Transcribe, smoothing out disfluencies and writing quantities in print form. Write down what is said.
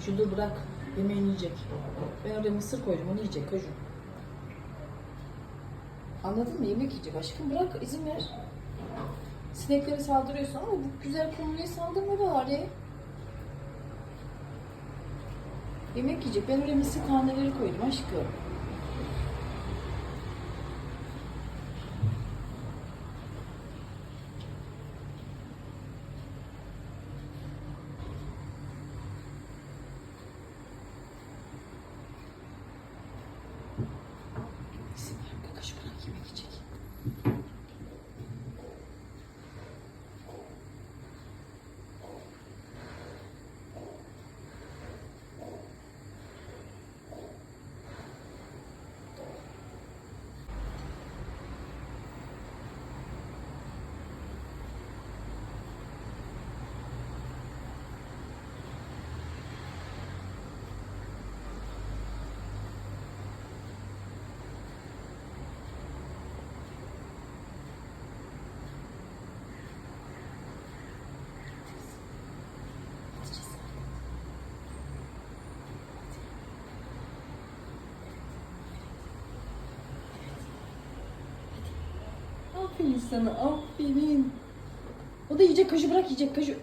Şunu bırak. Yemeğini yiyecek. Ben oraya mısır koydum. Onu yiyecek çocuğum. Anladın mı? Yemek yiyecek aşkım. Bırak. İzin ver. Sineklere saldırıyorsun ama bu güzel kumruya saldırma bari. Yemek yiyecek. Ben oraya mısır taneleri koydum aşkım. İzin ver. Kakaş bırak. Yemek yiyecek. Aferin sana, aferin. O da yiyecek, kaju bırak yiyecek, kaju.